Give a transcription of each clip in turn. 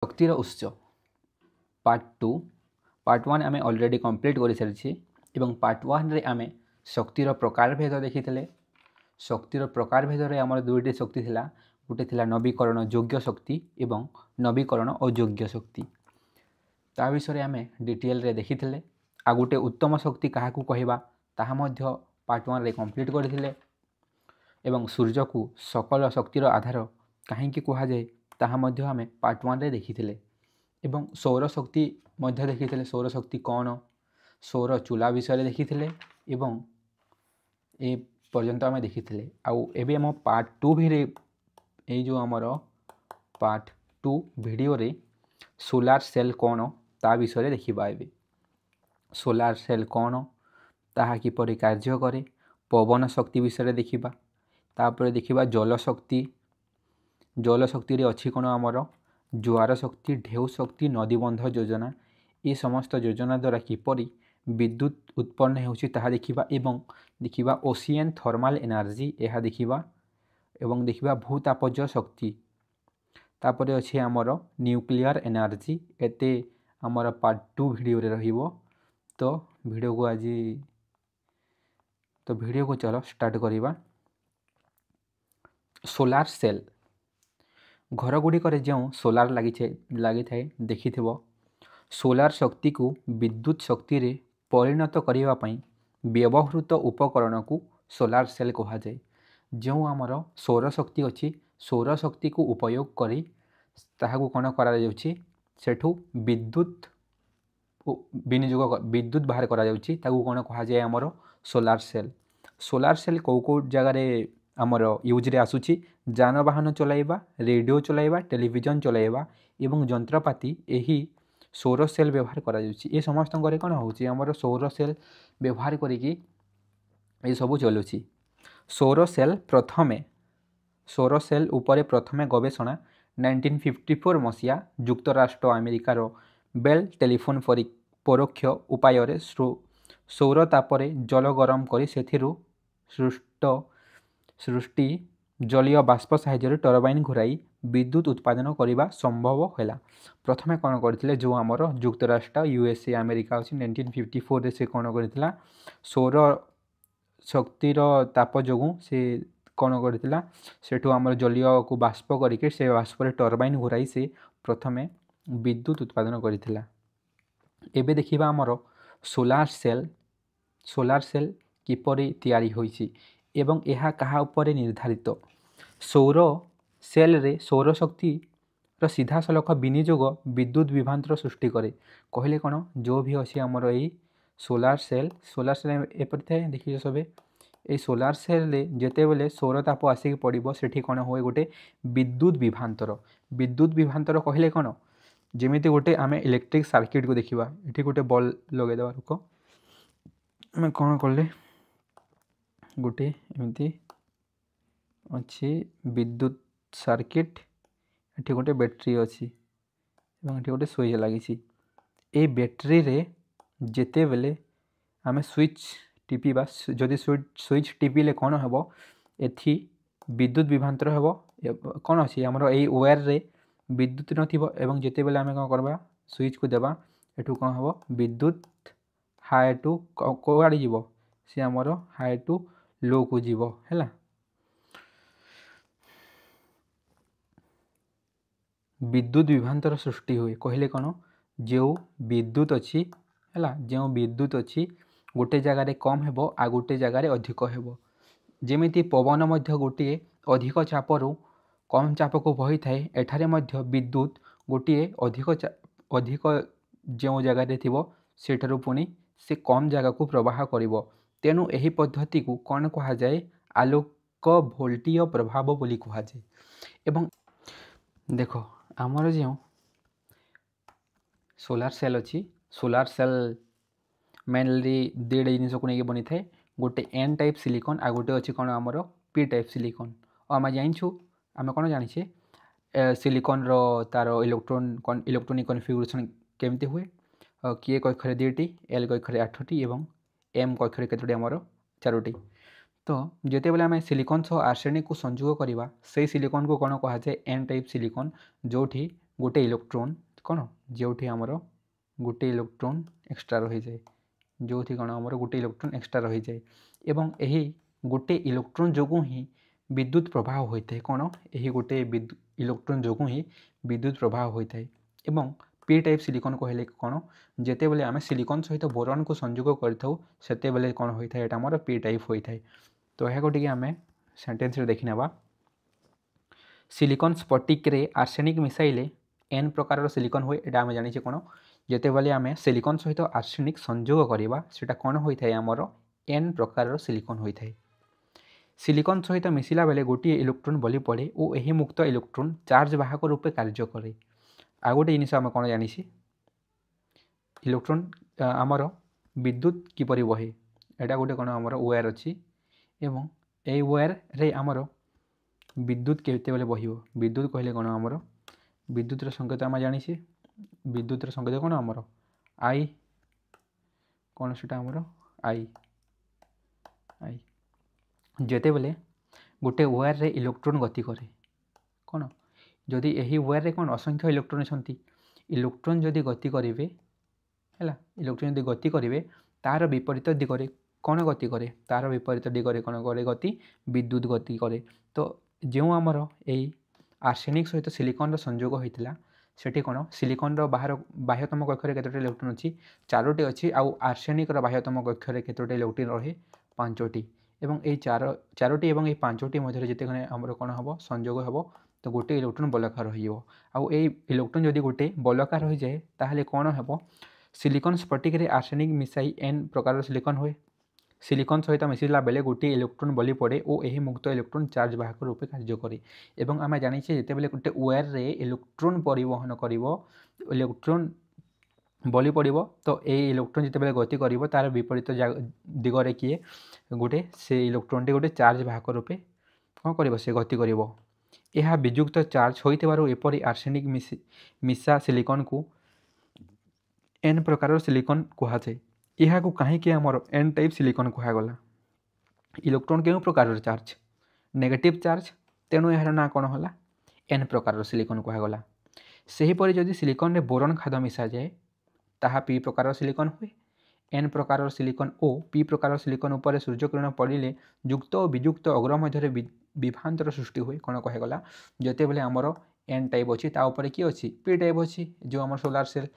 शक्तिर उत्स part 2 part 1 आम already complete कर सारी एवं पार्ट 1 रे आम शक्तिर प्रकार भेद देखी शक्तिर प्रकार भेद में आम दुईटी शक्ति थिला गोटे थिला नवीकरण योग्य शक्ति एवं नवीकरण अयोग्य शक्ति ता विषय आम डिटेल रे देखी आ गोटे उत्तम शक्ति क्या कहवा ताहा मध्य पार्ट 1 रे कंप्लीट करथिले एवं सूर्य को सकल शक्तिर आधार कहीं कहुए ताहा मध्य आम पार्ट 1 रे देखी एवं सौर शक्ति मध्य देखी सौर शक्ति कौन सौर चूला विषय देखी एवं ए पर्यंत आम देखी आउ एबे आम पार्ट 2 भी ये जो आमर पार्ट 2 वीडियो रे सोलार सेल कौन ता विषय देखा एबे सोलार सेल कौन ताहा किपरि कार्य करे पवन शक्ति विषय देखा तापर देखा जल शक्ति रे अच्छी कौन आमर जुआर शक्ति ढेउ शक्ति नदीबंध योजना ये समस्त योजना द्वारा किपरि विद्युत उत्पन्न होउछि ताहा देखिबा एवं देखिबा ओशियन थर्माल एनर्जी यह देखिबा एवं देखिबा भूतापज शक्ति तापर अच्छे आमर न्यूक्लियर एनर्जी एते आमर पार्ट 2 वीडियो रे रहिबो तो वीडियो को चलो स्टार्ट करिबा। सोलार सेल घर गुड़िक जो सोलार लगी थाए देखि सोलार शक्ति को विद्युत शक्ति रे परिणत करने व्यवहृत उपकरण को सोलार सेल कहुए जो आमर सौर शक्ति अच्छी सौर शक्ति को उपयोग करी ताहाकू कौन करा सेठू विद्युत विनियोग विद्युत बाहर करा कौन कहुए आमर सोलार सेल कौ जगार आमर यूज रे आसुची जानवाहन चलाइबा रेडियो चलाइबा टेलीविजन चलाइबा एवं जंत्रपाति यही सौर सेल व्यवहार करा ये समस्त कौन होची आमर सौर सेल व्यवहार करिकी ये सब चलुची। सौर सेल उपरे प्रथमे गवेषणा 1954 मसीहा युक्तराष्ट्र अमेरिकार बेल टेलीफोन परोक्ष उपाय सौर तापरे जल गरम करी सेथिरु सृष्टि जलीय बाष्प साहाय्य टरबाइन घुराई विद्युत उत्पादन करने संभव है। प्रथमे कौन करथिले जो आमर युक्तराष्ट्र यूएसए अमेरिका अच्छी 1954 रे से कौन करथिला सौर शक्तिर ताप जोगु से कौन करथिला सेठू आमर जलीय को बाष्प करके से बाष्प टरबाइन घुराई से प्रथमे विद्युत उत्पादन करथिला। एबे देखिबा आमर सोलार सेल किपरि तैयारी होइछि एवं यह कहा उपरे निर्धारित सौर सेल रे सौर शक्ति सीधा सलख विनियोग विद्युत विभ्रांतर सृष्टि करे कहले कौन जो भी अच्छी आमर यही सोलार सेल एपरि थाए देखिए सबे ये सोलार सेल रे जेते बेले सौर ताप आसिक पड़ो सेठी कौन हुए गोटे विद्युत विभ्रांतर कहले कौन जेमिति गोटे आम इलेक्ट्रिक सर्किट को देखा ये गोटे बल्ब लगेदेवा रुक आम कौन कले गोटे एमती अच्छी विद्युत सर्किट ये गोटे बैटेरी अच्छी ये गोटे स्विच लगी ए बैटेरी रे जेते बेले आम स्विच टिपिबा जदि स्विच टिपिले कौन हम एथि विद्युत विभ्रांतर हम कौन अच्छी आमर यही वायर रे विद्युत नथिबो एवं जेते बेले आम कौन करबा स्विच को देबा एठू कौन हम विद्युत हाई टू कौआड़े जीव सी आमर हाई टू लो को जीव है विद्युत विभ्रांतर सृष्टि हुए कहले कौन जो विद्युत अच्छी है जो विद्युत अच्छी गोटे जगार कम हेबो आ गोटे जगार अधिक हेबो जेमिति पवन मध्य गोटे अधिक चापरू कम चाप को बही थाए एठारे मध्य विद्युत गोटे अधिक जो जगार थिबो सेठारु पुणी से कम जगह को प्रवाह करिवो तेणु यही पद्धति को कौन कहा जाए आलोक वोल्टीय प्रभाव बोली कहा जाए। एवं देखो आमर जो सोलार सेल अच्छी सोलार सेल मेनली दुईटा जिन को लेकिन बनी थाए गोटे एन टाइप सिलिकॉन आ गोटे अच्छी कौन आमर पी टाइप सिलिकॉन और आम जाइछु आम कौन जाने सिलिकॉन रो तार इलेक्ट्रोनिक कन्फिगरेशन केमती हुए किए कक्षर 2टी एल कक्षर 8टी एवं एम कक्षर केतोटी आमर 4टी तो जिते बेले आम सिलिकॉन सह आर्सेनिक को संयोग करवा से सिलिकॉन को कौन कहुए एन टाइप सिलिकॉन जोठी गोटे इलेक्ट्रोन कौन जो आमर गोटे इलेक्ट्रोन एक्सट्रा रही जाए जो कौन आमर गोटे इलेक्ट्रोन एक्सट्रा रही जाए एवं यही गोटे इलेक्ट्रोन जो ही विद्युत प्रवाह होता है कौन यही गोटे इलेक्ट्रोन जो ही विद्युत प्रवाह होता है एवं पी टाइप सिलिकॉन कहले कौन जिते बेले आम सिलिकॉन सहित बोरॉन को संयोग करते बेले कौन होता है आमर पी टाइप होता है। तो यह गोटे आम सेंटेंस देखी ना सिलिकॉन स्फटिक रे आर्सेनिक मिसाइले एन प्रकार सिलिकॉन हुए यहाँ आम जाने कौन जिते बेले आम सिलिकॉन सहित आर्सेनिक संयोग करवा सेटा कौन होता है आमर एन प्रकार सिलिकॉन होता है। सिलिकॉन सहित मिसिला बेले गोटे इलेक्ट्रोन बलि पड़े और यही मुक्त इलेक्ट्रोन चार्ज वाहक रूपे कार्य करे। आ गोटे जिन आम कौन जानी इलेक्ट्रोन आमर विद्युत किपरि बहे एटा गोटे कौन आमर वायर अच्छी एवं यही वायर रे आमर विद्युत केते बेले बहिबो विद्युत कहले कौन आमर विद्युतर संकेत आम जानी विद्युतर संकेत कौन आमर आई कौन से आमर आई आई जिते बेले गोटे वायर रे इलेक्ट्रोन गति करे कौन जदि यही वायर रे कौन असंख्य इलेक्ट्रोन अच्छा इलेक्ट्रोन जदि गति करेंगे है इलेक्ट्रोन जदि गति करेंगे तार विपरीत दिगरे कौन गति करे तार विपरीत दिगरे कौन करे गति विद्युत गति करे। तो जो आमर यही आर्सेनिक सहित सिलिकॉन संयोग होता सेठी कौन सिलिकॉन बाहर बाह्यतम कक्षरे केतोटी इलेक्ट्रोन अच्छी 4टी अच्छी आउ आर्सेनिक बाह्यतम कक्षरे केतोटी इलेक्ट्रोन रहे 5टी एवं ये चारोटी एवं ये 5टी मध्य जिते आमर कौन हम संयोग हम तो गोटे इलेक्ट्रोन बलकार रही इलेक्ट्रोन जदि गोटे बलकार रही जाए ताहले कौन हम सिलिकॉन स्फटिक रे आर्सेनिक मिसाई एन प्रकार सिलिकॉन हुए सिलिकॉन सहित मिसिला बेले गोटे इलेक्ट्रोन बलि पड़े और यही मुक्त इलेक्ट्रोन चार्ज वाहक रूपे कार्य करे एवं आम जानी जिते बेले गोटे वायर रे इलेक्ट्रोन परिवहन कर इलेक्ट्रोन बलि पड़ तो ये इलेक्ट्रोन जिते बेले गति कर तार विपरीत दिगरे किए गोटे से इलेक्ट्रोन टी गोटे चार्ज वाहक रूपे कौन कर से गति कर यह विजुक्त चार्ज होइथिबारु एपरि आर्सेनिक मिसा सिलिकॉन को एन प्रकार सिलिकॉन कहुए यह कहीं आमर एन टाइप सिलिकॉन कहगला इलेक्ट्रोन क्यों प्रकार चार्ज नेगेटिव चार्ज तेणु यार ना कौन है एन प्रकार सिलिकॉन कहगला। सेहीपरि जदि सिलिकॉन रे बोरॉन खाद मिसा जाए ताहा पी प्रकार सिलिकॉन हुए एन प्रकार सिलिकॉन और पी प्रकार सिलिकॉन उपर सूर्यकिरण पड़े युक्त और वियुक्त अग्र मध्य विभ्रांतर सृष्टि हुए कौन कहगला जिते बेले आमर एन टाइप अच्छी किए अच्छी पी टाइप अच्छी जो आम सोलार सेल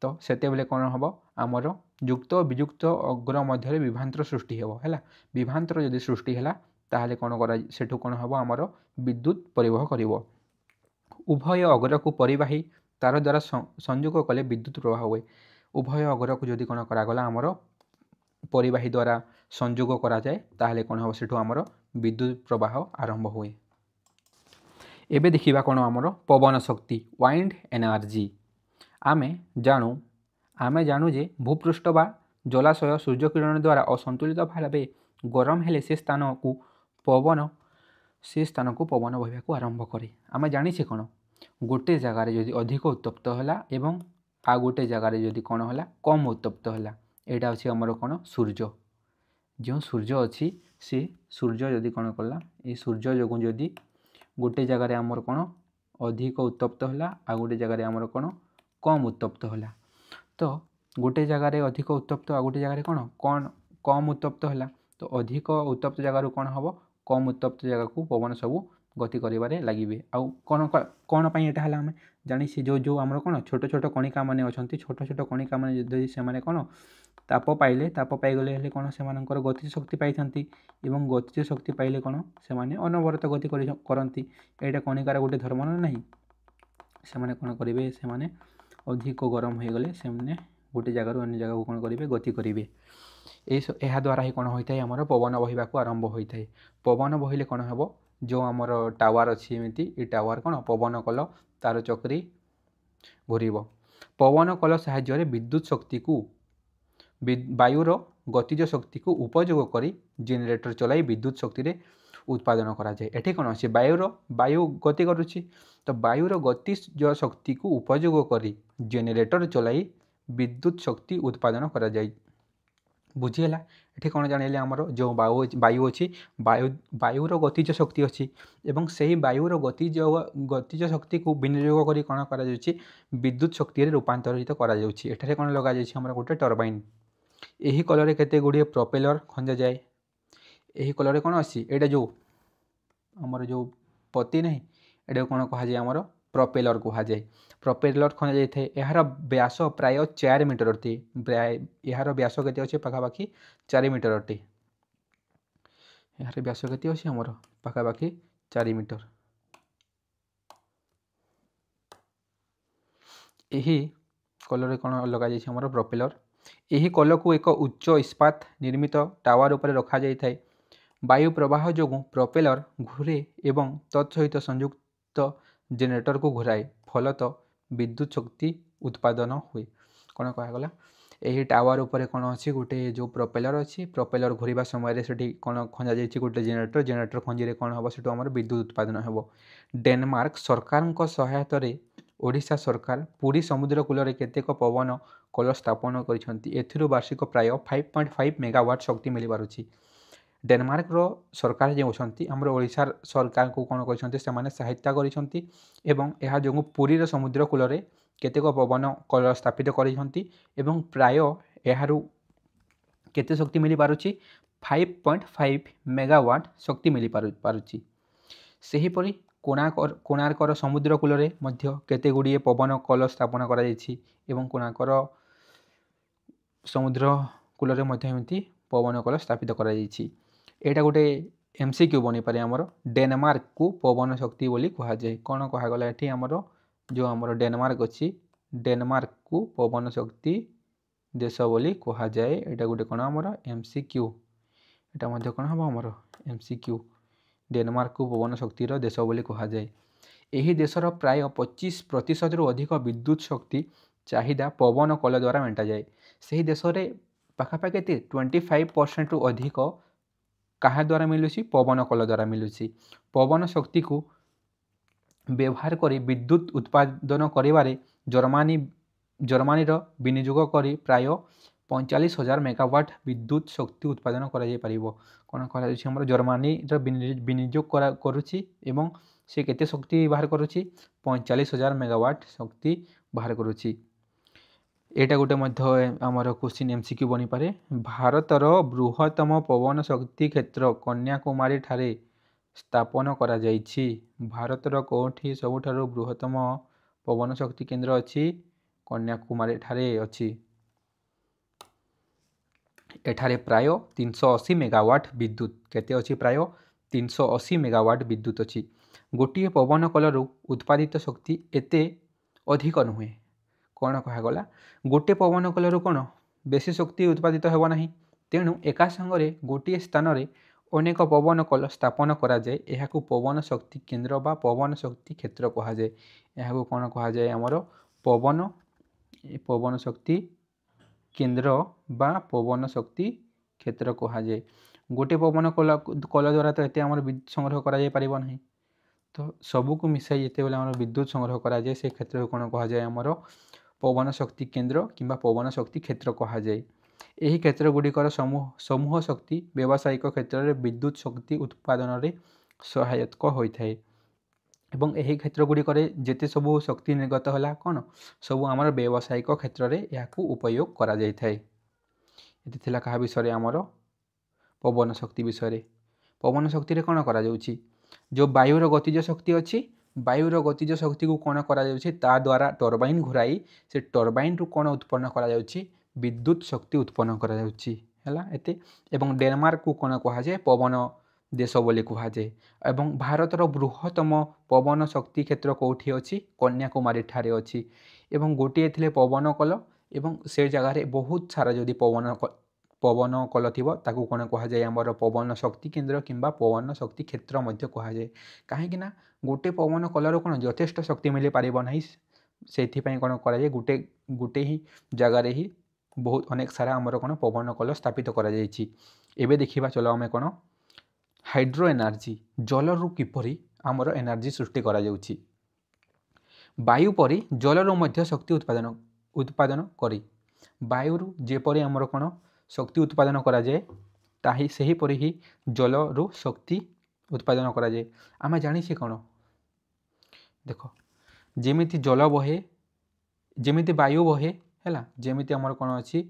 तो सेते बेले कौन हम आमर युक्त वियुक्त अग्र मध्य विभ्रांतर सृष्टि है विभ्रांतर जदि सृष्टि है ताहले कौन कर कौन हम आमर विद्युत परिवह कर उभय अग्र को परिवाही तार द्वारा संयोग कले विद्युत प्रवाह हुए उभय अग्र को जदि कौन करागला आमर परिवाही द्वारा संयोग करा जाए ताहले कौन हम सेठू आमर विद्युत प्रवाह आरंभ हुए। एबे देखिबा कौन आमर पवन शक्ति वाइंड एनर्जी आमे जानू जे भूपृष्ठ बा जलाशय सूर्यकिरण द्वारा असंतुलित भाव गरम हेले से स्थान को पवन बहवा को आरंभ करे। आम जानी कौन गोटे जगार जदि अधिक उत्तप्त है एवं आ गोटे जगार जदि कौन है कम उत्तप्त है यहाँ अच्छी आमर कौन सूर्य जो सूर्य अच्छी सी सूर्य जदि कौन कला ये सूर्य जो जदि गोटे जगार आमर कौन अधिक उत्तप्त है आ गोटे जगार आमर कौन कम उत्तप्त है तो गोटे जगार अधिक उत्तप्त आ गोटे जगार कौन कौन कम उत्तप्त है तो अधिक उत्तप्त जगार कौन हम कम उत्तप्त जगह को पवन सबू गति करें लगे आउ कौन कौन यहाँ आम जानी जो जो आम कौन छोट छोट कणिका मैंने अच्छा छोट छोट कणिका मैंने से कौन ताप पाइले ताप पाइगले कौन से गति शक्ति पाई एवं गति शक्ति पाइले कौन से अनवरत गति करती यहाँ कणिकार गोटे धर्म ना नहीं से कौन करेंगे से अधिक गरम हो गले से गोटे जगार अन्य जगह को कौन करेंगे गति करेंगे यह द्वारा ही कौन होता है आमर पवन बहवा को आरंभ होता है। पवन बहिले कौन हम जो आमर टावर अच्छी एमती ये टावर कौन पवन कल तार चक्री घूर पवन कल साहाय्य विद्युत शक्ति को वायुर गतिज शक्ति को उपयोग कर जेनेरेटर चलाई विद्युत शक्ति उत्पादन करा जाए। एठी कौन अच्छे वायु गति करुच्ची तो वायुर गतिज शक्ति को उपयोग कर जेनेरेटर चलाई विद्युत शक्ति उत्पादन करा जाए। बुझीगला ये कौन जान आमर जो वायु अच्छी वायुर गतिज शक्ति अच्छी एवं से ही वायुर गतिज शक्ति को विनियोग कर कौन कर विद्युत शक्ति रूपांतरित कर कौन लग जाए गोटे टर्बाइन यही कलर केते गुड़िए प्रोपेलर खंजा जाए यही कलर कौन अच्छी एटा जो आमर जो पति नहीं ये कौन कहुए आमर प्रोपेलर कहुए प्रोपेलर खंजा जाए यार व्यास प्राय 4 मीटर अटे यार व्यास के अच्छे पाखापाखि 4 मीटर अटे यार व्यास के अच्छे आमर पाखापाखि 4 मीटर यही कलर कौन लग जाए आमर प्रोपेलर यही कल को एक उच्च इस्पात निर्मित टावर उपर रखा जाए वायु प्रवाह जो प्रोपेलर घूरे एवं तत्सहित संयुक्त जेनेरेटर को घुराए फलत विद्युत शक्ति उत्पादन हुए कौन कहगला यही टावर उपर कौन अच्छी गोटे जो प्रोपेलर अच्छी प्रोपेलर घूरवा समय से कौन खंजा जाए गोटे जेनेरेटर खंजी कौन हम से विद्युत उत्पादन हो डेनमार्क सरकार सहायतार ओडिशा सरकार पुरी समुद्र कूल केतेक पवन कल स्थापन कर वार्षिक प्राय 5.5 मेगावाट शक्ति मिल पारुछि डेनमार्क रो सरकार जो अच्छा आमर ओडिशा सरकार को कौन कर सहायता कर जो पुरीर समुद्र कूल केतेक पवन कल स्थापित कर प्राय यार केते शक्ति मिल पारुछि 5.5 मेगावाट शक्ति मिल पारुछि सेहीपरि कोणार्कर समुद्र कूल केते गुड़िए पवन कल स्थापन कर कोणार्कर समुद्र कूल एमती पवन कल स्थापित कर एटा गोटे MCQ बनी पारे आमर डेनमार्क को पवन शक्ति बोली कहुए कौन कहगला ये आमर जो आमर डेनमार्क अच्छी डेनमार्क को पवन शक्ति देश बोली कहुए एटा गोटे कौन आमर MCQ एटा मध्य कौन हम आमर MCQ डेनमार्क को पवन शक्तिर देश बोली कहुए यही देशर प्राय 25% रु अधिक विद्युत शक्ति चाहिदा पवन कल द्वारा मेटा जाए से देश में पाखापाखि 25% रु अधिक क्या द्वारा मिलूँ पवन कल द्वारा मिलूँ पवन शक्ति को व्यवहार कर विद्युत उत्पादन कर जर्मनी विनियोग कर प्राय 45,000 मेगावाट विद्युत शक्ति उत्पादन कर कौन कह जर्मनी विनियोग करुच्ची एवं से केते शक्ति बाहर करुच्ची 45,000 मेगावाट शक्ति बाहर करुच्ची एटा गोटे मध्य आमर क्वेश्चन MCQ बनी पारे भारतर बृहत्तम पवन शक्ति क्षेत्र कन्याकुमारी ठारे स्थापन करा जाइछि भारतर कोठी सबुठारु बृहत्तम पवन शक्ति केंद्र अच्छी कन्याकुमारी ठारे अच्छी एठारे प्राय 380 मेगावाट विद्युत केते अच्छी प्राय 380 मेगावाट विद्युत अच्छी गोटे पवन कलरू उत्पादित शक्ति एते अधिक नुहे कौन कहगला गोटे पवन कलरू कौन बेसी शक्ति उत्पादित होना तेणु एका संगे गोटे स्थान में अनेक पवन कल स्थापन करा जाए यहाकू पवन शक्ति केंद्र बा पवन शक्ति क्षेत्र कहुए यहाकू कौन कहुए आमर पवन शक्ति केंद्र बा पवन शक्ति क्षेत्र कहुए गोटे पवन कल द्वारा तो ये आम विद्युत संग्रह करा तो सबको मिसाई जिते बेले आम विद्युत संग्रह करा जाए से क्षेत्र को कौन कहुए आमर पवन शक्ति केंद्र किंबा पवन शक्ति क्षेत्र कहुए यही क्षेत्र गुड़िकर समूह शक्ति व्यावसायिक क्षेत्र में विद्युत शक्ति उत्पादन में सहायक होता है एवं यही क्षेत्र गुड़िकर जिते सबू शक्ति निर्गत है कौन सब आम व्यावसायिक क्षेत्र में यह उपयोग करा जाए ये थिला कहा विषय आमर पवन शक्ति विषय पवन शक्ति रे कौन करा जाउछि जो वायुर गतिज शक्ति अच्छी वायुर गतिज शक्ति को कौन करा जाउछि ता द्वारा टर्बाइन घुराई से टर्बाइन रु कौन उत्पन्न करा जाउछि विद्युत शक्ति उत्पन्न करा जाउछि हैला एते एवं डेनमार्क को कौन कहुए पवन देश बोली कहुए एवं भारतर बृहत्तम पवन शक्ति क्षेत्र कौटी अच्छी कन्याकुमारी ठारे अच्छी एवं गोटे थिले पवन कल एवं से जगार बहुत सारा जदि पवन कल थी ताकू कौन कहुए आमर पवन शक्ति केंद्र किंबा पवन शक्ति क्षेत्र मध्य कहुए कहीं गोटे पवन कलर कौन यथेष्ट शक्ति मिल पार ना से कौन कराए गोटे गोटे ही जगार ही बहुत अनेक सारा आमर कौन पवन कल स्थापित करा जाइछि एबे देखिबा चलो आमे कौन हाइड्रो एनर्जी जलरू किपरि आमर एनर्जी सृष्टि करा जाउछि वायु परि जलरू मध्य शक्ति उत्पादन करी वायुरु जेपरि आमर कौन शक्ति उत्पादन कराए ताही सेहीपरि ही जलरू शक्ति उत्पादन कराए। आमे जानिछे कौन देख जेमिति जल बहे जेमिति वायु बहे है जेमिति आमर कौन अच्छी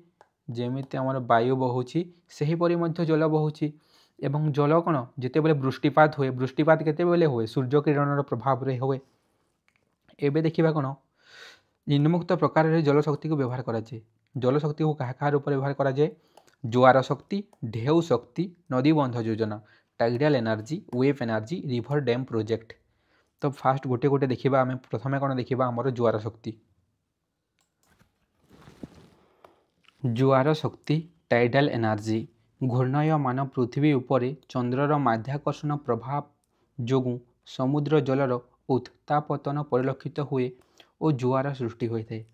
जेमिति आमर वायु बहुची सेहीपरि मध्य जल बहुची एवं जल कौन जिते बेले वृष्टिपात हुए वृष्टिपात केते बेले हुए सूर्य किरणर प्रभाव रे हुए। एबे देखिबा कौन निम्नमुक्त प्रकार जल शक्ति को व्यवहार कराए। जल शक्ति को क्या क्या रूप व्यवहार कराए ज्वार शक्ति ढेउ शक्ति नदी बंध योजना tidal energy wave energy river dam project. तो फास्ट गोटे गोटे देखिबा आमे प्रथमे कौन देखिबा आमर ज्वार शक्ति। ज्वार शक्ति टाइडल एनर्जी घूर्णयमान पृथ्वी उपरे चंद्रर माध्याकर्षण प्रभाव जोगु समुद्र जलर उत्तापतन परिलक्षित हुए और ज्वार सृष्टि होता है।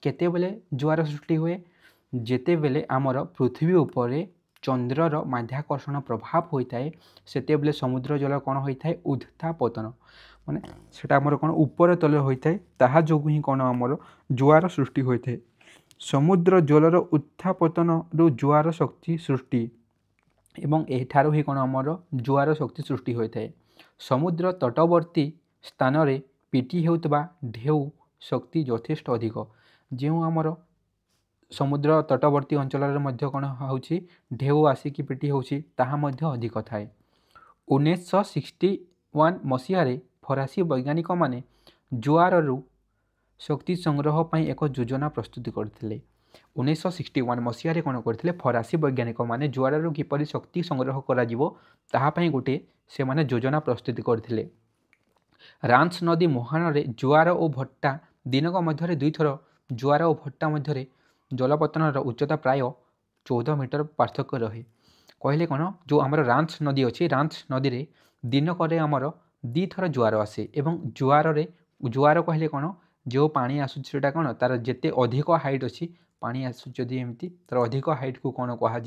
केतेबेले ज्वार सृष्टि हुए जेतेबेले आमर पृथ्वी उपरे चंद्रर माध्याकर्षण प्रभाव होता है सेतेबेले समुद्र जल कौन होता है उत्तापतन माने सेटा आमर कौन ऊपर तले होता है ताहा जोगु ही कौन आमर ज्वार सृष्टि होता है। समुद्र जलर उत्थापतन रु ज्वार शक्ति सृष्टि एवं एठारु ही कौन आमर ज्वार शक्ति सृष्टि होता है। समुद्र तटवर्ती स्थान रे पिटी हेउतबा ढेउ शक्ति यथेष्ट अधिक जो आमर समुद्र तटवर्ती अंचल मध्य कौन होउछि ढेउ आसिकी पिटी होउछि ताहा मध्य अधिक थाए। 1961 मसीह फरासी वैज्ञानिक माने ज्वार रु शक्ति संग्रह पर एक योजना प्रस्तुत करते। 1961 मसीह कौन करते फरासी वैज्ञानिक माने ज्वार किपरि शक्ति संग्रह कर गोटे से माने योजना प्रस्तुत करते। रांच नदी मुहाण में ज्वार और भट्टा दिनक मध्य दुई थर ज्वार और भट्टा मध्य जलपतन उच्चता प्राय 14 मीटर पार्थक्य रहे। कहले कौन जो आमर रांच नदी अच्छी रांच नदी में दिनक आमर दी थर ज्वार आसे एवं ज्वार कहले कौन जो पानी आसूटा कौन तार जिते अधिक हाइट अच्छी पानी आसुदी एमती तार अधिक हाइट को कौन कह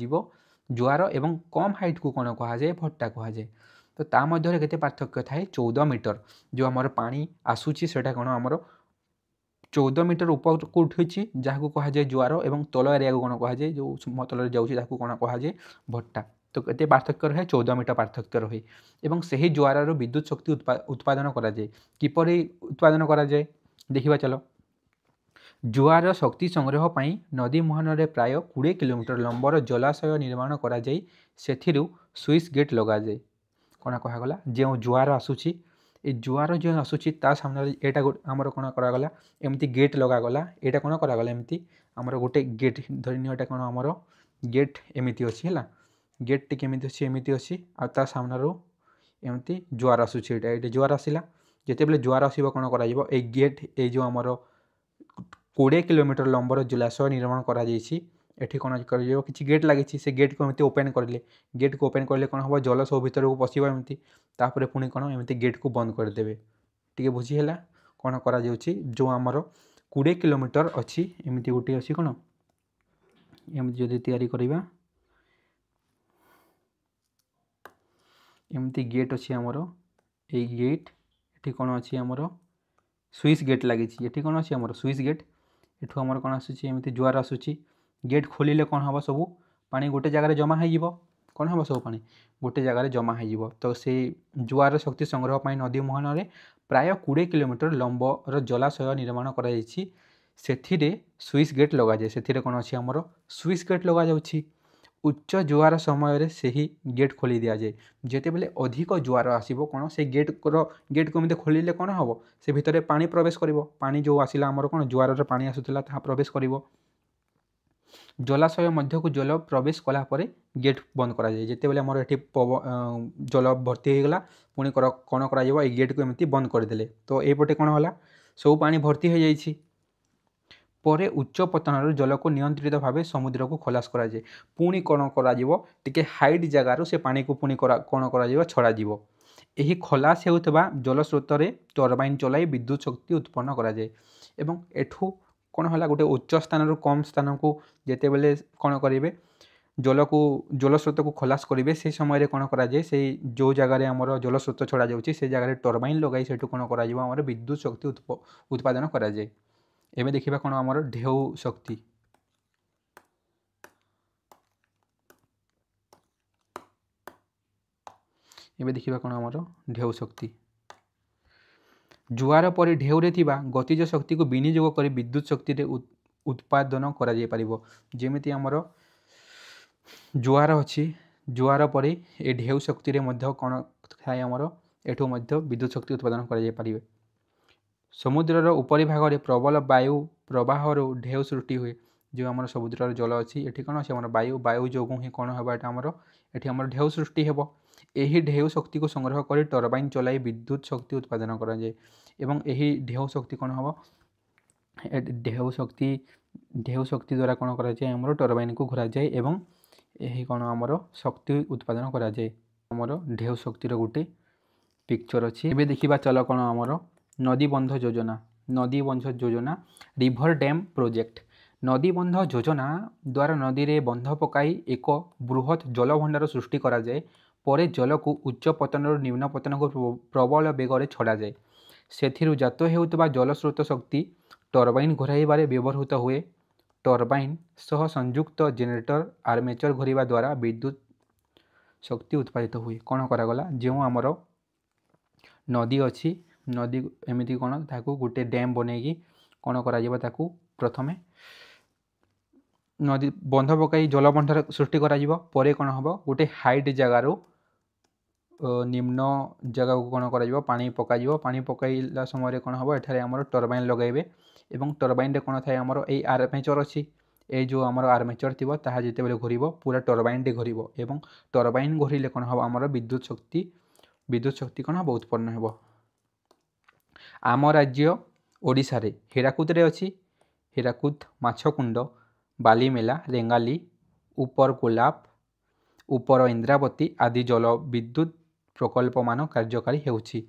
ज्वार एवं कम हाइट को कौन कहुए भट्टा कहुए। तो ता मध्य केते पार्थक्य थाए 14 मीटर जो आमर पानी आसूची सेटा कौन आमर 14 मीटर ऊपर को उठी जहाँ कहुए ज्वार एवं तल एरिया को कौन कहुए जो समतल जाऊँगी कौन कहुए भट्टा। तो केते पार्थक्य रहे 14 मीटर पार्थक्य रहे एवं सही ज्वार विद्युत शक्ति उत्पादन कराए। किपरि उत्पादन कराए देखिबा चलो। ज्वार शक्ति संग्रह पाई नदी मुहान में प्राय 20 किलोमीटर लंबर जलाशय निर्माण कराई सेथिरु स्विच गेट लगाए। कौन कहगला जो ज्वार आसूची ए ज्वार जो आसूची ता सामने एटा आमर कौन करागला एमती गेट लगागला एटा कौन करागला एमती आमर गोटे गेट धरनी एटा कौन आमर गेट एमती अच्छी है गेट टी केमती अच्छी एमती अच्छी आ ता सामने एमती ज्वार आसूची एटा ज्वार आसिला जिते बेले ज्वार आसो कौन कर गेट ये जो आमर 20 किलोमीटर लंबर जलाशय निर्माण करा कौन कर किसी गेट लगी से गेट को एमती ओपन करें गेट को ओपन करें कौन हम जल सब भर को पशिब एमती तापर पुणी कौन एमती गेट को बंद करदे टी बुझीगला कौन कर जो आमर 20 किलोमीटर अच्छी एमती गोटे अच्छी कौन एमती जदि तैयारी करवा एमती गेट अच्छी आमर ये गेट ये कौन अच्छी आमर स्विच गेट लगी ये कौन अच्छी आमर स्विच गेट एठू आमर कौन आसूची एमती ज्वार आसूची गेट खोलिले कौन हम सब पानी गोटे जगह जमा हो कौन हम सब पानी गोटे जगह जमा हो। तो से ज्वार शक्ति संग्रह पर नदी मुहान में प्राय 20 किलोमीटर लंबर जलाशय निर्माण कराई स्विच गेट लगाए से कौन अच्छी आमर स्विच गेट लगा जाउछि। उच्च ज्वार समय से ही गेट खोली दि जाए जिते बेले अधिक ज्वार आसो कौन से गेट को एमती खोलिले कौन हम से भितर पानी प्रवेश कर पानी जो आसला आमर कौन ज्वार पानी आसूला ता प्रवेश कर जलाशय मध्य को जल प्रवेश कलापर गेट बंद कराए जिते बेले आमर ये जल भर्ती होगा पुणी कौन कर गेट को एमती बंद करदे। तो ये कौन है सब पानी भर्ती हो जाइए परे उच्च पतन जल को नियंत्रित भाव समुद्र को खलास कराए पुणी कौन कर हाइट जगार से पानी को पुणी कौन कर छड़ा यही खलास होता जल स्रोत टरबाइन चलाई विद्युत शक्ति उत्पन्न कराए एवं एठू कौन है गोटे उच्च स्थान कम स्थान को जिते बेले कौन करेंगे जल स्रोत को खलास करेंगे से समय कौन कराए से जो जगह आमर जल स्रोत छड़ा जाऊँगी से जगह टरबाइन लगे से कौन कर विद्युत शक्ति उत्पादन कराए। एवं देखा कौन आमर ढेउ शक्ति ଏବେ ଦେଖିବା କ'ଣ ଆମର ଢେଉ ଶକ୍ତି। ଜୁଆର ପରି ଢେଉରେ ଥିବା ଗତିଜ ଶକ୍ତିକୁ ବିନିଯୋଗ କରି ବିଦ୍ୟୁତ୍ ଶକ୍ତିରେ ଉତ୍ପାଦନ କରାଯାଇପାରିବ। ଯେମିତି ଆମର ଜୁଆର ଅଛି, ଜୁଆର ପରି ଏ ଢେଉ ଶକ୍ତିରେ ମଧ୍ୟ କ'ଣ ଥାଏ ଆମର, ଏଠୁ ମଧ୍ୟ ବିଦ୍ୟୁତ୍ ଶକ୍ତି ଉତ୍ପାଦନ କରାଯାଇପାରିବେ। ସମୁଦ୍ରର ଉପରି ଭାଗରେ ପ୍ରବଳ ବାୟୁ ପ୍ରବାହରୁ ଢେଉ ସୃଷ୍ଟି ହୁଏ। ଯେଉଁ ଆମର ସମୁଦ୍ରର ଜଳ ଅଛି, ଏଠି କ'ଣ ଅଛି ଆମର ବାୟୁ ଯୋଗୁଁ ହିଁ କ'ଣ ହେବ, ଏଟା ଆମର ଏଠି ଆମର ଢେଉ ସୃଷ୍ଟି ହେବ। ଏହି ଢେଉ ଶକ୍ତିକୁ ସଂଗ୍ରହ କରି ଟର୍ବାଇନ୍ ଚଲାଇ ବିଦ୍ୟୁତ୍ ଶକ୍ତି ଉତ୍ପାଦନ କରାଯାଏ। ଏବଂ ଏହି ଢେଉ ଶକ୍ତି କ'ଣ ହେବ, ଢେଉ ଶକ୍ତି ଦ୍ୱାରା କ'ଣ କରାଯାଏ, ଆମର ଟର୍ବାଇନ୍କୁ ଘୋରାଯାଏ ଏବଂ ଏହି କ'ଣ ଆମର ଶକ୍ତି ଉତ୍ପାଦନ କରାଯାଏ। ଆମର ଢେଉ ଶକ୍ତିର ଗୋଟେ ପିକ୍ଚର ଅଛି। ଏବେ ଦେଖିବା ଚାଲ କ'ଣ ଆମର ନଦୀବନ୍ଧ ଯୋଜନା। ନଦୀବନ୍ଧ ଯୋଜନା ରିଭର ଡ୍ୟାମ୍ ପ୍ରୋଜେକ୍ଟ। ନଦୀବନ୍ଧ ଯୋଜନା ଦ୍ୱାରା ନଦୀରେ ବନ୍ଧ ପକାଇ ଏକ ବୃହତ୍ ଜଳଭଣ୍ଡାର ସୃଷ୍ଟି କରାଯାଏ। ପରେ ଜଳକୁ ଉଚ୍ଚ ପତନରୁ ନିମ୍ନ ପତନକୁ ପ୍ରବଳ ବେଗରେ ଛଡ଼ାଯାଏ। ସେଥିରୁ ଜାତ ହେଉଥିବା ଜଳସ୍ରୋତ ଶକ୍ତି ଟର୍ବାଇନ୍ ଘୋରାଇବାରେ ବ୍ୟବହୃତ ହୁଏ। ଟର୍ବାଇନ୍ ସହ ସଂଯୁକ୍ତ ଜେନେରେଟର ଆର୍ମେଚର ଘୂରିବା ଦ୍ୱାରା ବିଦ୍ୟୁତ୍ ଶକ୍ତି ଉତ୍ପାଦିତ ହୁଏ। କ'ଣ କରାଗଲା, ଯେଉଁ ଆମର ନଦୀ ଅଛି, ନଦୀ ଏମିତି କ'ଣ ତାକୁ ଗୋଟେ ଡ୍ୟାମ୍ ବନେଇକି କ'ଣ କରାଯିବ, ତାକୁ ପ୍ରଥମେ ନଦୀ ବନ୍ଧ ପକାଇ ଜଳଭଣ୍ଡାର ସୃଷ୍ଟି କରାଯିବ। ପରେ କ'ଣ ହେବ, ଗୋଟେ ହାଇଟ୍ ଜାଗାରୁ ନିମ୍ନ ଜାଗାକୁ କ'ଣ କରାଯିବ, ପାଣି ପକାଯିବ। ପାଣି ପକାଇଲା ସମୟରେ କ'ଣ ହେବ, ଏଠାରେ ଆମର ଟର୍ବାଇନ୍ ଲଗାଇବେ ଏବଂ ଟର୍ବାଇନ୍ରେ କ'ଣ ଥାଏ, ଆମର ଏଇ ଆର୍ମେଚର ଅଛି। এই ଯେଉଁ ଆମର ଆର୍ମେଚର ଥିବ, ତାହା ଯେତେବେଳେ ଘୁରିବ ପୁରା ଟର୍ବାଇନ୍ଟି ଘୁରିବ ଏବଂ ଟର୍ବାଇନ୍ ଘୁରିଲେ କ'ଣ ହେବ, ଆମର ବିଦ୍ୟୁତ୍ ଶକ୍ତି କ'ଣ ହେବ, ଉତ୍ପନ୍ନ ହେବ। ଆମ ରାଜ୍ୟ ଓଡ଼ିଶାରେ ହୀରାକୁଦରେ ଅଛି। ହୀରାକୁଦ, ମାଛକୁଣ୍ଡ, ବାଲିମେଲା, ରେଙ୍ଗାଲି, ଉପର କୋଲାବ, ଉପର ଇନ୍ଦ୍ରାବତୀ ଆଦି ଜଳ ବିଦ୍ୟୁତ୍ ପ୍ରକଳ୍ପମାନ କାର୍ଯ୍ୟକାରୀ ହେଉଛି।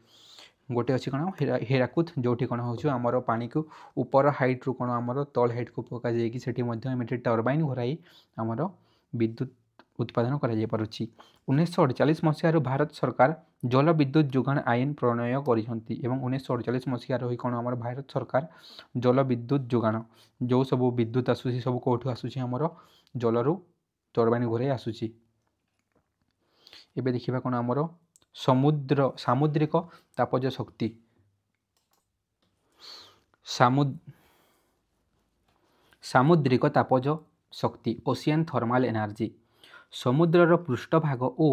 ଗୋଟେ ଅଛି କ'ଣ ହୀରାକୁଦ, ଯେଉଁଠି କ'ଣ ହେଉଛି ଆମର ପାଣିକୁ ଉପର ହାଇଟ୍ରୁ କ'ଣ ଆମର ତଳ ହାଇଟ୍କୁ ପକାଯାଇକି ସେଠି ମଧ୍ୟ ଏମିତି ଟର୍ବାଇନ୍ ଘୋରାଇ ଆମର ବିଦ୍ୟୁତ୍ ଉତ୍ପାଦନ କରାଯାଇପାରୁଛି। 1948 ମସିହାରୁ ଭାରତ ସରକାର ଜଳ ବିଦ୍ୟୁତ୍ ଯୋଗାଣ ଆଇନ ପ୍ରଣୟନ କରିଛନ୍ତି ଏବଂ 1948 ମସିହାରୁ ହିଁ କ'ଣ ଆମର ଭାରତ ସରକାର ଜଳ ବିଦ୍ୟୁତ୍ ଯୋଗାଣ, ଯେଉଁ ସବୁ ବିଦ୍ୟୁତ୍ ଆସୁଛି ସବୁ କେଉଁଠୁ ଆସୁଛି, ଆମର ଜଳରୁ ଟର୍ବାଇନ୍ ଘୋରାଇ ଆସୁଛି। ଏବେ ଦେଖିବା କ'ଣ ଆମର ସାମୁଦ୍ରିକ ତାପଜ ଶକ୍ତି। ସାମୁଦ୍ରିକ ତାପଜ ଶକ୍ତି ଓସିଆନ୍ ଥର୍ମାଲ୍ ଏନର୍ଜି। ସମୁଦ୍ରର ପୃଷ୍ଠଭାଗ ଓ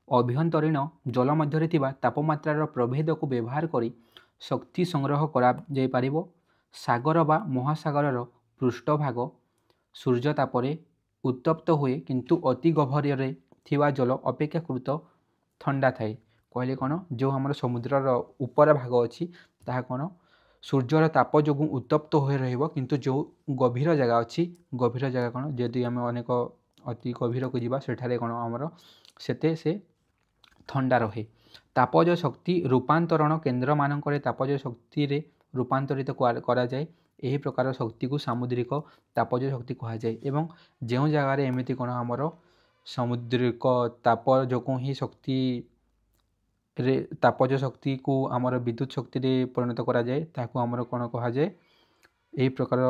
ଅଭ୍ୟନ୍ତରୀଣ ଜଳ ମଧ୍ୟରେ ଥିବା ତାପମାତ୍ରାର ପ୍ରଭେଦକୁ ବ୍ୟବହାର କରି ଶକ୍ତି ସଂଗ୍ରହ କରାଯାଇପାରିବ। ସାଗର ବା ମହାସାଗରର ପୃଷ୍ଠଭାଗ ସୂର୍ଯ୍ୟତାପରେ ଉତ୍ତପ୍ତ ହୁଏ, କିନ୍ତୁ ଅତି ଗଭୀରରେ ଥିବା ଜଳ ଅପେକ୍ଷାକୃତ ଥଣ୍ଡା ଥାଏ। କହିଲେ କ'ଣ, ଯେଉଁ ଆମର ସମୁଦ୍ରର ଉପର ଭାଗ ଅଛି, ତାହା କ'ଣ ସୂର୍ଯ୍ୟର ତାପ ଯୋଗୁଁ ଉତ୍ତପ୍ତ ହୋଇ ରହିବ, କିନ୍ତୁ ଯେଉଁ ଗଭୀର ଜାଗା ଅଛି, ଗଭୀର ଜାଗା କ'ଣ, ଯଦି ଆମେ ଅତି ଗଭୀରକୁ ଯିବା, ସେଠାରେ କ'ଣ ଆମର ସେତେ ସେ ଥଣ୍ଡା ରହେ। ତାପଜ ଶକ୍ତି ରୂପାନ୍ତରଣ କେନ୍ଦ୍ରମାନଙ୍କରେ ତାପଜ ଶକ୍ତିରେ ରୂପାନ୍ତରିତ କରାଯାଏ। ଏହି ପ୍ରକାର ଶକ୍ତିକୁ ସାମୁଦ୍ରିକ ତାପଜ ଶକ୍ତି କୁହାଯାଏ। ଏବଂ ଯେଉଁ ଜାଗାରେ ଏମିତି କ'ଣ ଆମର ସାମୁଦ୍ରିକ ତାପ ଯୋଗୁଁ ହିଁ ତାପଜ ଶକ୍ତିକୁ ଆମର ବିଦ୍ୟୁତ୍ ଶକ୍ତିରେ ପରିଣତ କରାଯାଏ, ତାହାକୁ ଆମର କ'ଣ କୁହାଯାଏ, ଏହି ପ୍ରକାର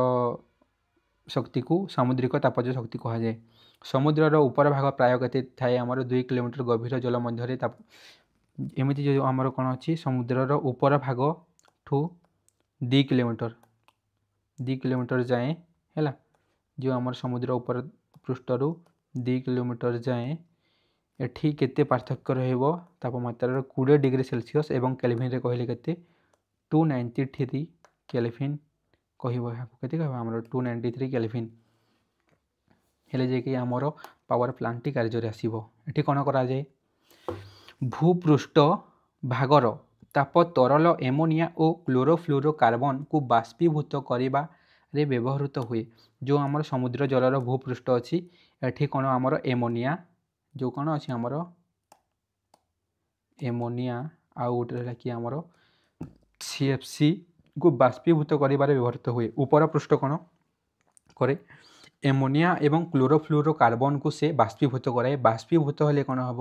ଶକ୍ତିକୁ ସାମୁଦ୍ରିକ ତାପଜ ଶକ୍ତି କୁହାଯାଏ। ସମୁଦ୍ରର ଉପର ଭାଗ ପ୍ରାୟ କେତେ ଥାଏ, ଆମର 2 କିଲୋମିଟର ଗଭୀର ଜଳ ମଧ୍ୟରେ ଏମିତି ଯେଉଁ ଆମର କ'ଣ ଅଛି, ସମୁଦ୍ରର ଉପର ଭାଗଠୁ 2 କିଲୋମିଟର ଯାଏଁ ହେଲା, ଯେଉଁ ଆମର ସମୁଦ୍ର ଉପର ପୃଷ୍ଠରୁ 2 କିଲୋମିଟର ଯାଏଁ, ଏଠି କେତେ ପାର୍ଥକ୍ୟ ରହିବ ତାପମାତ୍ରାର 20 ଡିଗ୍ରୀ ସେଲସିୟସ୍ ଏବଂ କେଲଭିନ୍ରେ କହିଲେ କେତେ 293 କେଲଭିନ୍ କହିବ। ଏହାକୁ କେତେ କହିବ, ଆମର 293 କେଲଭିନ୍ ହେଲେ ଯାଇକି ଆମର ପାୱାର ପ୍ଲାଣ୍ଟଟି କାର୍ଯ୍ୟରେ ଆସିବ। ଏଠି କ'ଣ କରାଯାଏ, ଭୂପୃଷ୍ଠ ଭାଗର ତାପ ତରଳ ଏମୋନିଆ ଓ କ୍ଲୋରୋଫ୍ଲୋରୋକାର୍ବନକୁ ବାଷ୍ପୀଭୂତ କରିବାରେ ବ୍ୟବହୃତ ହୁଏ। ଯେଉଁ ଆମର ସମୁଦ୍ର ଜଳର ଭୂପୃଷ୍ଠ ଅଛି, ଏଠି କ'ଣ ଆମର ଏମୋନିଆ, ଯେଉଁ କ'ଣ ଅଛି ଆମର ଏମୋନିଆ, ଆଉ ଗୋଟେ ରହିଲା କି ଆମର CFCକୁ ବାଷ୍ପୀଭୂତ କରିବାରେ ବ୍ୟବହୃତ ହୁଏ। ଉପର ପୃଷ୍ଠ କ'ଣ କରେ, ଏମୋନିଆ ଏବଂ କ୍ଲୋରୋଫ୍ଲୋରୋକାର୍ବନକୁ ସେ ବାଷ୍ପୀଭୂତ କରାଏ। ବାଷ୍ପୀଭୂତ ହେଲେ କ'ଣ ହେବ,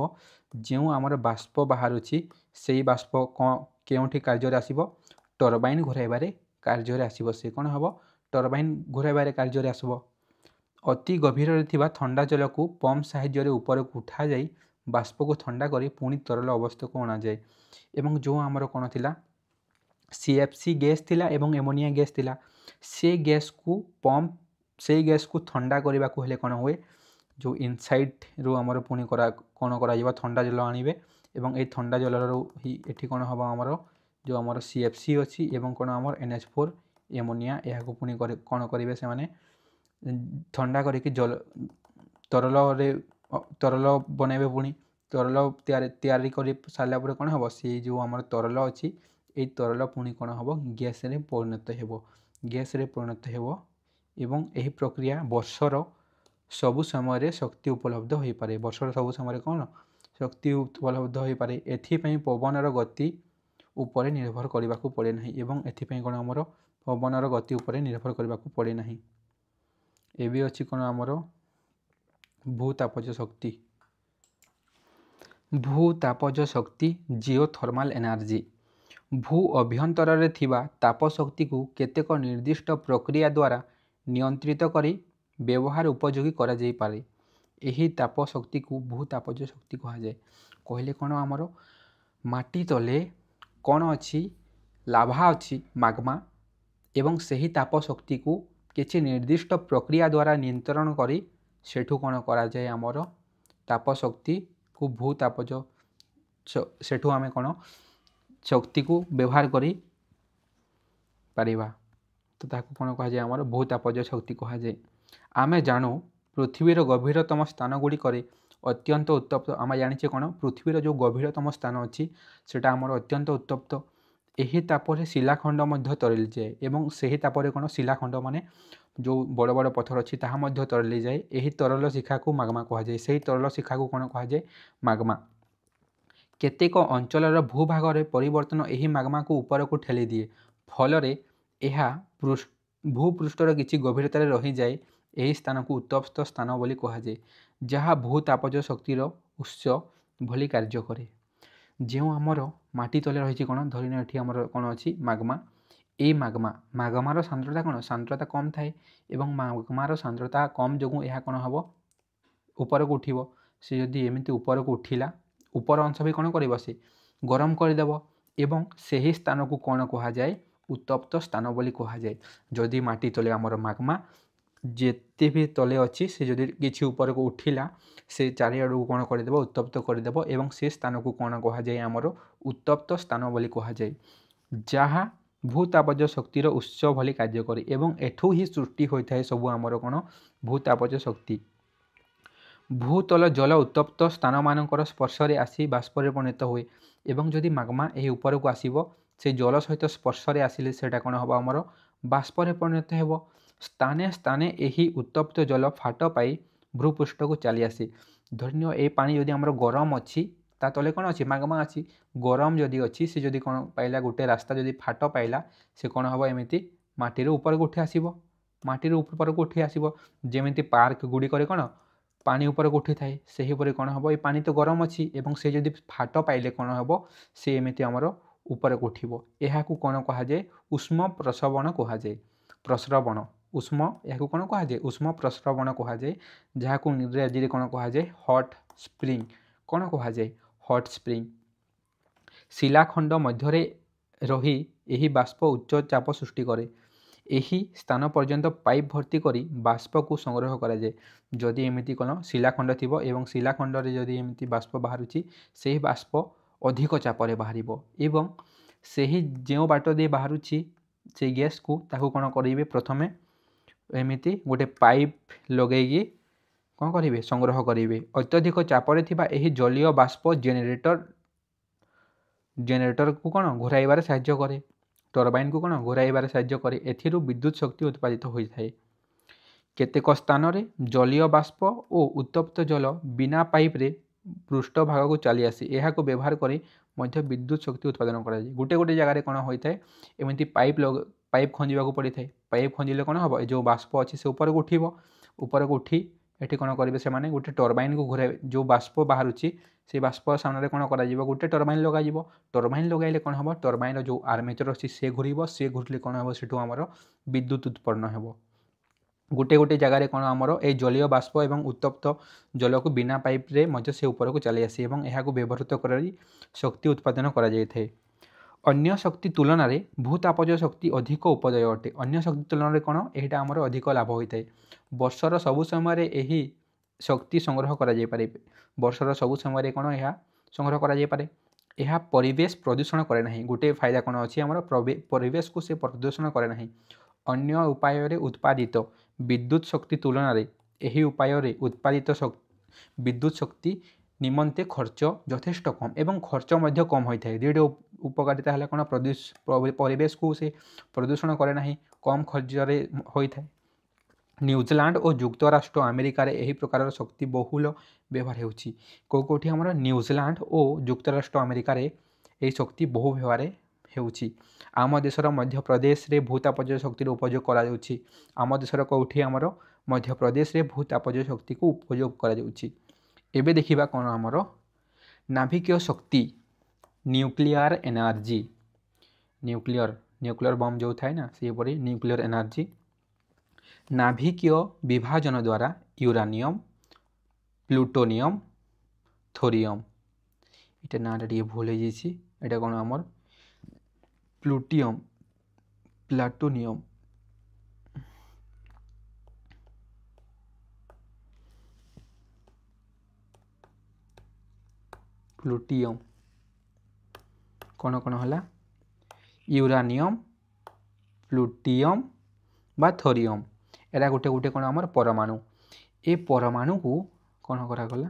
ଯେଉଁ ଆମର ବାଷ୍ପ ବାହାରୁଛି, ସେଇ ବାଷ୍ପ କେଉଁଠି କାର୍ଯ୍ୟରେ ଆସିବ, ଟର୍ବାଇନ୍ ଘୋରାଇବାରେ କାର୍ଯ୍ୟରେ ଆସିବ। ସେ କ'ଣ ହେବ, ଟର୍ବାଇନ୍ ଘୋରାଇବାରେ କାର୍ଯ୍ୟରେ ଆସିବ। ଅତି ଗଭୀରରେ ଥିବା ଥଣ୍ଡା ଜଳକୁ ପମ୍ପ ସାହାଯ୍ୟରେ ଉପରକୁ ଉଠାଯାଇ ବାଷ୍ପକୁ ଥଣ୍ଡା କରି ପୁଣି ତରଳ ଅବସ୍ଥାକୁ ଅଣାଯାଏ। ଏବଂ ଯେଉଁ ଆମର କ'ଣ ଥିଲା CFC ଗ୍ୟାସ୍ ଥିଲା ଏବଂ ଏମୋନିଆ ଗ୍ୟାସ୍ ଥିଲା, ସେ ଗ୍ୟାସ୍କୁ ଥଣ୍ଡା କରିବାକୁ ହେଲେ କ'ଣ ହୁଏ, ଯେଉଁ ଇନସାଇଡ଼୍ରୁ ଆମର ପୁଣି କ'ଣ କରାଯିବ, ଥଣ୍ଡା ଜଳ ଆଣିବେ ଏବଂ ଏଇ ଥଣ୍ଡା ଜଳରୁ ହିଁ ଏଠି କ'ଣ ହେବ, ଆମର ଯେଉଁ ଆମର CFC ଅଛି ଏବଂ କ'ଣ ଆମର NH4 ଏମୋନିଆ, ଏହାକୁ ପୁଣି କ'ଣ କରିବେ ସେମାନେ ଥଣ୍ଡା କରିକି ତରଳ ବନେଇବେ। ପୁଣି ତରଳ ତିଆରି କରି ସାରିଲା ପରେ କ'ଣ ହେବ, ସେଇ ଯେଉଁ ଆମର ତରଳ ଅଛି, ଏଇ ତରଳ ପୁଣି କ'ଣ ହେବ, ଗ୍ୟାସ୍ରେ ପରିଣତ ହେବ ଏବଂ ଏହି ପ୍ରକ୍ରିୟା ବର୍ଷର ସବୁ ସମୟରେ ଶକ୍ତି ଉପଲବ୍ଧ ହୋଇପାରେ। ବର୍ଷର ସବୁ ସମୟରେ କ'ଣ ଶକ୍ତି ଉପଲବ୍ଧ ହୋଇପାରେ। ଏଥିପାଇଁ ପବନର ଗତି ଉପରେ ନିର୍ଭର କରିବାକୁ ପଡ଼େ ନାହିଁ ଏବଂ ଏଥିପାଇଁ କ'ଣ ଆମର ପବନର ଗତି ଉପରେ ନିର୍ଭର କରିବାକୁ ପଡ଼େ ନାହିଁ। ଏବେ ଅଛି କ'ଣ ଆମର ଭୂତାପଜ ଶକ୍ତି। ଭୂତାପଜ ଶକ୍ତି ଜିଓଥର୍ମାଲ ଏନର୍ଜି। ଭୂ ଅଭ୍ୟନ୍ତରରେ ଥିବା ତାପ ଶକ୍ତିକୁ କେତେକ ନିର୍ଦ୍ଦିଷ୍ଟ ପ୍ରକ୍ରିୟା ଦ୍ୱାରା ନିୟନ୍ତ୍ରିତ କରି ବ୍ୟବହାର ଉପଯୋଗୀ କରାଯାଇପାରେ। ଏହି ତାପ ଶକ୍ତିକୁ ଭୂତାପଜ ଶକ୍ତି କୁହାଯାଏ। କହିଲେ କ'ଣ ଆମର ମାଟି ତଳେ କ'ଣ ଅଛି, ଲାଭା ଅଛି, ମାଗ୍ମା, ଏବଂ ସେହି ତାପ ଶକ୍ତିକୁ କିଛି ନିର୍ଦ୍ଦିଷ୍ଟ ପ୍ରକ୍ରିୟା ଦ୍ୱାରା ନିୟନ୍ତ୍ରଣ କରି ସେଠୁ କ'ଣ କରାଯାଏ, ଆମର ତାପ ଶକ୍ତିକୁ ଭୂତାପଜ, ସେଠୁ ଆମେ କ'ଣ ଶକ୍ତିକୁ ବ୍ୟବହାର କରି ପାରିବା, ତ ତାହାକୁ କ'ଣ କୁହାଯାଏ, ଆମର ଭୂତାପଜ ଶକ୍ତି କୁହାଯାଏ। ଆମେ ଜାଣୁ ପୃଥିବୀର ଗଭୀରତମ ସ୍ଥାନ ଗୁଡ଼ିକରେ ଅତ୍ୟନ୍ତ ଉତ୍ତପ୍ତ। ଆମେ ଜାଣିଛେ କ'ଣ ପୃଥିବୀର ଯେଉଁ ଗଭୀରତମ ସ୍ଥାନ ଅଛି ସେଇଟା ଆମର ଅତ୍ୟନ୍ତ ଉତ୍ତପ୍ତ। ଏହି ତାପରେ ଶିଳାଖଣ୍ଡ ମଧ୍ୟ ତରଳିଯାଏ ଏବଂ ସେହି ତାପରେ କ'ଣ ଶିଳାଖଣ୍ଡ ମାନେ ଯେଉଁ ବଡ଼ ବଡ଼ ପଥର ଅଛି ତାହା ମଧ୍ୟ ତରଳିଯାଏ। ଏହି ତରଳ ଶିଖାକୁ ମାଗ୍ମା କୁହାଯାଏ। ସେହି ତରଳ ଶିଖାକୁ କ'ଣ କୁହାଯାଏ, ମାଗ୍ମା। କେତେକ ଅଞ୍ଚଳର ଭୂଭାଗରେ ପରିବର୍ତ୍ତନ ଏହି ମାଗ୍ମାକୁ ଉପରକୁ ଠେଲି ଦିଏ, ଫଳରେ ଏହା ଭୂପୃଷ୍ଠର କିଛି ଗଭୀରତାରେ ରହିଯାଏ। ଏହି ସ୍ଥାନକୁ ଉତ୍ତପ୍ତ ସ୍ଥାନ ବୋଲି କୁହାଯାଏ, ଯାହା ଭୂତାପଜ ଶକ୍ତିର ଉତ୍ସ ଭଳି କାର୍ଯ୍ୟ କରେ। ଯେଉଁ ଆମର ମାଟି ତଳେ ରହିଛି କ'ଣ, ଧରିନିଅ ଏଠି ଆମର କ'ଣ ଅଛି, ମାଗ୍ମା। ଏଇ ମାଗ୍ମାର ସାନ୍ଦ୍ରତା କ'ଣ, ସାନ୍ଦ୍ରତା କମ୍ ଥାଏ ଏବଂ ମାଗ୍ମାର ସାନ୍ଦ୍ରତା କମ୍ ଯୋଗୁଁ ଏହା କ'ଣ ହେବ, ଉପରକୁ ଉଠିବ। ସେ ଯଦି ଏମିତି ଉପରକୁ ଉଠିଲା, ଉପର ଅଂଶ ବି କ'ଣ କରିବ, ସେ ଗରମ କରିଦେବ ଏବଂ ସେହି ସ୍ଥାନକୁ କ'ଣ କୁହାଯାଏ, ଉତ୍ତପ୍ତ ସ୍ଥାନ ବୋଲି କୁହାଯାଏ। ଯଦି ମାଟି ତଳେ ଆମର ମାଗ୍ମା ଯେତେ ବି ତଳେ ଅଛି, ସେ ଯଦି କିଛି ଉପରକୁ ଉଠିଲା, ସେ ଚାରିଆଡ଼କୁ କ'ଣ କରିଦେବ, ଉତ୍ତପ୍ତ କରିଦେବ ଏବଂ ସେ ସ୍ଥାନକୁ କ'ଣ କୁହାଯାଏ, ଆମର ଉତ୍ତପ୍ତ ସ୍ଥାନ ବୋଲି କୁହାଯାଏ, ଯାହା ଭୂତାପଜ ଶକ୍ତିର ଉତ୍ସ ଭଳି କାର୍ଯ୍ୟ କରେ ଏବଂ ଏଠୁ ହିଁ ସୃଷ୍ଟି ହୋଇଥାଏ ସବୁ ଆମର କ'ଣ, ଭୂତାପଜ ଶକ୍ତି। ଭୂତଳ ଜଳ ଉତ୍ତପ୍ତ ସ୍ଥାନମାନଙ୍କର ସ୍ପର୍ଶରେ ଆସି ବାଷ୍ପରେ ପରିଣତ ହୁଏ ଏବଂ ଯଦି ମାଗ୍ମା ଏହି ଉପରକୁ ଆସିବ, ସେ ଜଳ ସହିତ ସ୍ପର୍ଶରେ ଆସିଲେ ସେଇଟା କ'ଣ ହେବ, ଆମର ବାଷ୍ପରେ ପରିଣତ ହେବ। ସ୍ଥାନେ ସ୍ଥାନେ ଏହି ଉତ୍ତପ୍ତ ଜଳ ଫାଟ ପାଇ ଭୂପୃଷ୍ଠକୁ ଚାଲି ଆସେ। ଧରିନିଅ ଏଇ ପାଣି ଯଦି ଆମର ଗରମ ଅଛି, ତା ତଳେ କ'ଣ ଅଛି, ମାଗ୍ମା ଅଛି। ଗରମ ଯଦି ଅଛି, ସେ ଯଦି କ'ଣ ପାଇଲା, ଗୋଟେ ରାସ୍ତା ଯଦି ଫାଟ ପାଇଲା, ସେ କ'ଣ ହେବ, ଏମିତି ମାଟିରୁ ଉପରକୁ ଉଠି ଆସିବ। ଯେମିତି ପାର୍କ ଗୁଡ଼ିକରେ କ'ଣ ପାଣି ଉପରକୁ ଉଠିଥାଏ, ସେହିପରି କ'ଣ ହେବ, ଏ ପାଣି ତ ଗରମ ଅଛି ଏବଂ ସେ ଯଦି ଫାଟ ପାଇଲେ କ'ଣ ହେବ, ସେ ଏମିତି ଆମର ଉପରକୁ ଉଠିବ। ଏହାକୁ କ'ଣ କୁହାଯାଏ, ଉଷ୍ମ ପ୍ରସ୍ରବଣ କୁହାଯାଏ। ଏହାକୁ କ'ଣ କୁହାଯାଏ, ଉଷ୍ମ ପ୍ରସ୍ରବଣ କୁହାଯାଏ, ଯାହାକୁ ଇଂରାଜୀରେ କ'ଣ କୁହାଯାଏ, ହଟ୍ ସ୍ପ୍ରିଙ୍ଗ। କ'ଣ କୁହାଯାଏ, ହଟ୍ ସ୍ପ୍ରିଙ୍ଗ। ଶିଳାଖଣ୍ଡ ମଧ୍ୟରେ ରହି ଏହି ବାଷ୍ପ ଉଚ୍ଚ ଚାପ ସୃଷ୍ଟି କରେ। ଏହି ସ୍ଥାନ ପର୍ଯ୍ୟନ୍ତ ପାଇପ୍ ଭର୍ତ୍ତି କରି ବାଷ୍ପକୁ ସଂଗ୍ରହ କରାଯାଏ। ଯଦି ଏମିତି କ'ଣ ଶିଳାଖଣ୍ଡ ଥିବ ଏବଂ ଶିଳାଖଣ୍ଡରେ ଯଦି ଏମିତି ବାଷ୍ପ ବାହାରୁଛି, ସେହି ବାଷ୍ପ ଅଧିକ ଚାପରେ ବାହାରିବ ଏବଂ ସେହି ଯେଉଁ ବାଟ ଦେଇ ବାହାରୁଛି ସେଇ ଗ୍ୟାସ୍କୁ, ତାକୁ କ'ଣ କରିବେ, ପ୍ରଥମେ ଏମିତି ଗୋଟେ ପାଇପ୍ ଲଗେଇକି କ'ଣ କରିବେ, ସଂଗ୍ରହ କରିବେ। ଅତ୍ୟଧିକ ଚାପରେ ଥିବା ଏହି ଜଳୀୟ ବାଷ୍ପ ଜେନେରେଟରକୁ କ'ଣ ଘୂରାଇବାରେ ସାହାଯ୍ୟ କରେ, ଟର୍ବାଇନ୍କୁ କ'ଣ ଘୂରାଇବାରେ ସାହାଯ୍ୟ କରେ। ଏଥିରୁ ବିଦ୍ୟୁତ୍ ଶକ୍ତି ଉତ୍ପାଦିତ ହୋଇଥାଏ। କେତେକ ସ୍ଥାନରେ ଜଳୀୟ ବାଷ୍ପ ଓ ଉତ୍ତପ୍ତ ଜଳ ବିନା ପାଇପ୍ରେ ପୃଷ୍ଠଭାଗକୁ ଚାଲି ଆସେ। ଏହାକୁ ବ୍ୟବହାର କରି ମଧ୍ୟ ବିଦ୍ୟୁତ୍ ଶକ୍ତି ଉତ୍ପାଦନ କରାଯାଏ। ଗୋଟେ ଜାଗାରେ କ'ଣ ହୋଇଥାଏ, ଏମିତି ପାଇପ୍ ଖଞ୍ଜିବାକୁ ପଡ଼ିଥାଏ। ପାଇପ୍ ଖଞ୍ଜିଲେ କ'ଣ ହେବ, ଏ ଯେଉଁ ବାଷ୍ପ ଅଛି ସେ ଉପରକୁ ଉଠି ଏଠି କ'ଣ କରିବେ, ସେମାନେ ଗୋଟେ ଟର୍ବାଇନ୍କୁ ଘୂରାଇବେ। ଯେଉଁ ବାଷ୍ପ ବାହାରୁଛି ସେଇ ବାଷ୍ପ ସାମ୍ନାରେ କ'ଣ କରାଯିବ, ଗୋଟେ ଟର୍ବାଇନ୍ ଲଗାଯିବ। ଟର୍ବାଇନ୍ ଲଗାଇଲେ କ'ଣ ହେବ, ଟର୍ବାଇନ୍ର ଯେଉଁ ଆର୍ମେଚର ଅଛି ସେ ଘୂରିବ। ସେ ଘୂରିଲେ କ'ଣ ହେବ, ସେଠୁ ଆମର ବିଦ୍ୟୁତ୍ ଉତ୍ପନ୍ନ ହେବ। गोटे गोटे जगार कौन आमर ये जलीय बाष्प और उत्तप्त जल को बिना पाइप्रे से उपरको चली आसी और यह व्यवहृत कर शक्ति उत्पादन कर अन्य शक्ति तुलन में भूतापज शक्ति अधिक उपदय अटे। अन्य शक्ति तुलन में कौन यहाँ आमर अधिक लाभ होता है। वर्षर सबु समय यही शक्ति संग्रह कर वर्षर सबु समय कौन यह संग्रह कर यह परिवेश प्रदूषण करे ना। गोटे फायदा कौन अच्छी आम परिवेश को से प्रदूषण करे ना। अन्य उपाय उत्पादित विद्युत शक्ति तुलन में यही उपाय उत्पादित विद्युत शक्ति निमंते खर्च यथेष्ट कम एवं खर्च मध्य कम होता है। दुईट उपकारिता है कौन परिवेश को से प्रदूषण करे ना, कम खर्च होता है। न्यूजीलैंड और युक्तराष्ट्र अमेरिकार यही प्रकार शक्ति बहुल व्यवहार होची। कोठी आमर न्यूजीलैंड और युक्तराष्ट्र अमेरिकार यही शक्ति बहु व्यवहार होची। आम देशर मध्य प्रदेश रे भूतापज शक्ति उपयोग करा जाउची। आम देशर कोठी आमर मध्य प्रदेश रे भूतापज शक्ति को उपयोग करा जाउची। एबे देखिबा कोन आमर नाभिकीय शक्ति न्यूक्लियर एनर्जी। न्यूक्लियर बम जो थाए ना से परी न्यूक्लियर एनर्जी नाभिकीय विभाजन द्वारा यूरानियम प्लूटोनियम थोरियम इटा नाटा टे भूल हो जाइए। एटा कौन आमर प्लूटोनियम प्लूटियम कौन कौन है यूरानियम प्लूटियम बा थोरियम एरा गोटे गोटे कौन आमर परमाणु। ए परमाणु को कौन करागला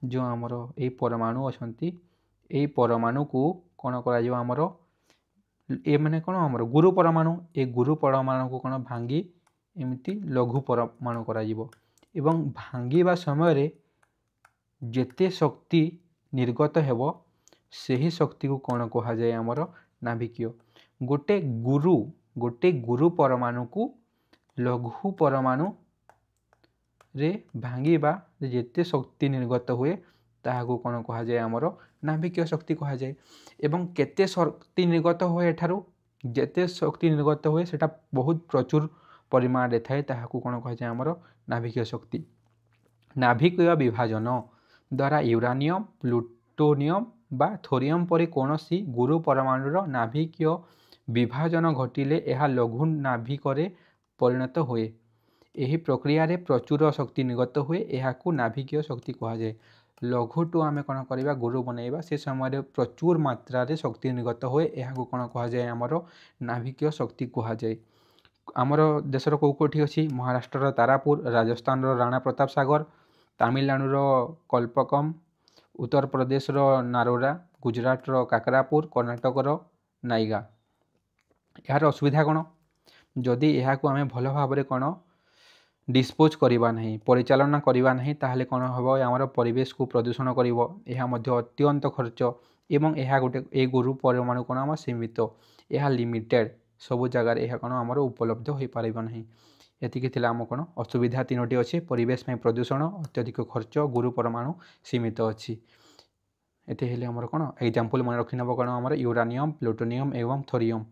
जो आमर ये परमाणु अच्छा ये परमाणु को कौन कर आमर ए मैंने कौन आमर गुरु परमाणु ए गुरु परमाणु को कौन भांगी एमती लघु परमाणु करा एवं भांगा समय जेते शक्ति निर्गत हेबो सही शक्ति को कौन कहा जाए आमर नाभिकीय। गोटे गुरु परमाणु को लघु परमाणु रे भांगा जेते शक्ति निर्गत हुए ताहाको कौन कहा जाए आमर नाभिकीय शक्ति कहा जाए। एवं केते शक्ति निर्गत हुए एठारू जेते शक्ति निर्गत हुए सेटा बहुत प्रचुर परिमाण रे थाए ताहाको कौन कहा जाए आमर नाभिकीय शक्ति। नाभिकीय विभाजन द्वारा यूरानियम प्लूटोनियम बा थोरियम परि कौनसी गुरु परमाणुर नाभिकीय विभाजन घटिले यह लघु नाभिकरे परिणत हुए। यही प्रक्रिया रे प्रचुर शक्ति निर्गत हुए यह नाभिकीय शक्ति कहा जाए। लघुटू आम कौन करवा गुरु बनइबा से समय प्रचुर मात्रा रे शक्ति निर्गत हुए यह कौन कहा जाए आमर नाभिकीय शक्ति कहा जाए। आमर देशर कौ कोठी अच्छी महाराष्ट्र तारापुर, राजस्थान राणा प्रताप सागर, तमिलनाडुर कल्पकम, उत्तर प्रदेश नारोरा, गुजरात काकरापुर, कर्णाटकर नाइगा। यार असुविधा कौन जदि यह आम भल भाव कौन डिस्पोज करवा नहीं परिचालना करवा नहीं ताहले कौन हम आमर परिवेश को प्रदूषण कर अत्यंत खर्च एवं यह गोटे ए गुरु परमाणु कौन आम सीमित यह लिमिटेड सबु जगार यह कौन आमर उपलब्ध हो पार ना। एतिकी आम कौन असुविधा तीनोटी अच्छी परिवेश में प्रदूषण अत्यधिक खर्च गुरु परमाणु सीमित अच्छी। एते हेले आमर कौन एग्जाम्पल मन रखी नब कौन आमर यूरानियम प्लूटोनियम एवं थोरियम।